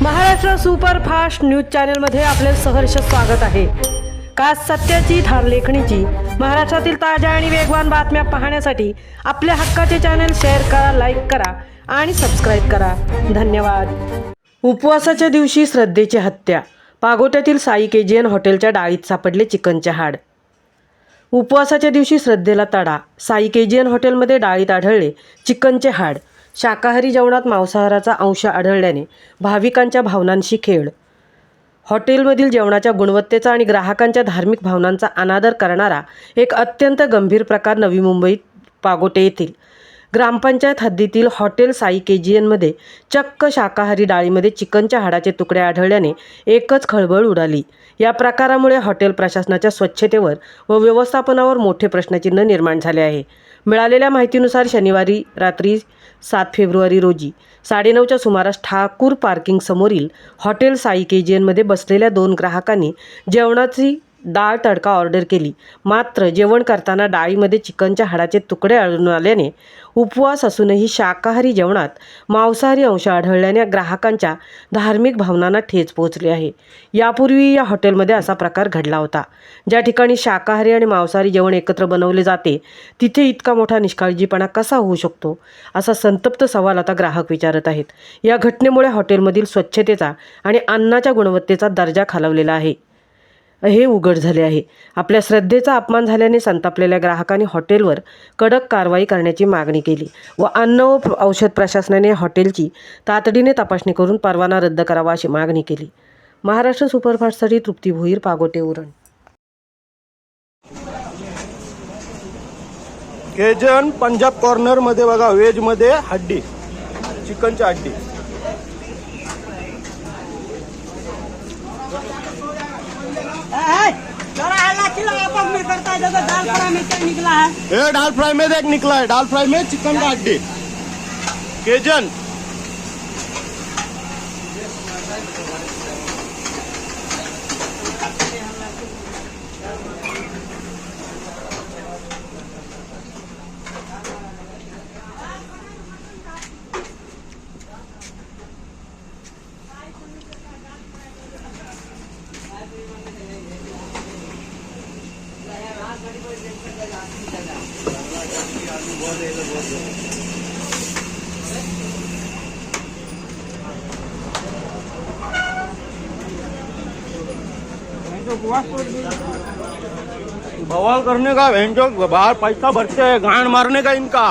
Maharashtra superfast news चॅनलमध्ये आपले सहर्ष स्वागत आहे। खास सत्याची थार लेखणीची महाराष्ट्रातील ताज्या आणि वेगवान बातम्या पाहण्यासाठी आपल्या हक्काचे चॅनल शेअर करा, लाईक करा आणि सबस्क्राईब करा। धन्यवाद। उपवासाच्या दिवशी श्रद्धेची हत्या। पागोट्यातील साई केजीएन हॉटेलच्या डाळीत सापडले चिकनचे हाड। उपवासाच्या दिवशी श्रद्धेला तडा। साई केजीएन हॉटेलमध्ये डाळीत आढळले चिकनचे हाड। शाकाहारी जेवणात मांसाहाराचा अंश आढळल्याने भाविकांच्या भावनांशी खेळ। हॉटेलमधील जेवणाच्या गुणवत्तेचा आणि ग्राहकांच्या धार्मिक भावनांचा अनादर करणारा एक अत्यंत गंभीर प्रकार नवी मुंबईत पागोटे येथील ग्रामपंचायत हद्दीतील हॉटेल साई केजीएनमध्ये चक्क शाकाहारी डाळीमध्ये चिकनच्या हाडाचे तुकडे आढळल्याने एकच खळबळ उडाली। या प्रकारामुळे हॉटेल प्रशासनाच्या स्वच्छतेवर व व्यवस्थापनावर मोठे प्रश्नचिन्ह निर्माण झाले आहे। मिळालेल्या माहितीनुसार शनिवारी रात्री 7 फेब्रुवारी रोजी 9:30च्या सुमारास ठाकूर पार्किंग समोरील हॉटेल साई केजीएनमध्ये बसलेल्या 2 ग्राहकांनी जेवणाची डाळ तडका ऑर्डर केली। मात्र जेवण करताना डाळीमध्ये चिकनच्या हाडाचे तुकडे आढळून आल्याने उपवास असूनही शाकाहारी जेवणात मांसाहारी अंश आढळल्याने ग्राहकांच्या धार्मिक भावनांना ठेच पोहोचली आहे। यापूर्वी या हॉटेलमध्ये असा प्रकार घडला होता। ज्या ठिकाणी शाकाहारी आणि मांसाहारी जेवण एकत्र बनवले जाते तिथे इतका मोठा निष्काळजीपणा कसा होऊ शकतो, असा संतप्त सवाल आता ग्राहक विचारत आहेत। या घटनेमुळे हॉटेलमधील स्वच्छतेचा आणि अन्नाच्या गुणवत्तेचा दर्जा खालावलेला आहे हे उघड झाले आहे। आपल्या श्रद्धेचा अपमान झाल्याने संतापलेल्या ग्राहकांनी हॉटेलवर कडक कारवाई करण्याची मागणी केली व अन्न व औषध प्रशासनाने हॉटेलची तातडीने तपासणी करून परवाना रद्द करावा अशी मागणी केली। महाराष्ट्र सुपरफास्टसाठी तृप्ती भोईर, पागोटे, उरण। केजन पंजाब कॉर्नर मध्ये बघा, व्हेज मध्ये हड्डी, चिकनची हड्डी। दाल फ्राई में एक निकला है, दाल फ्राई में चिकन का हड्डी केजन। बवाल करने का, बाहर पैसा भरते हैं, गांड मारने का इनका।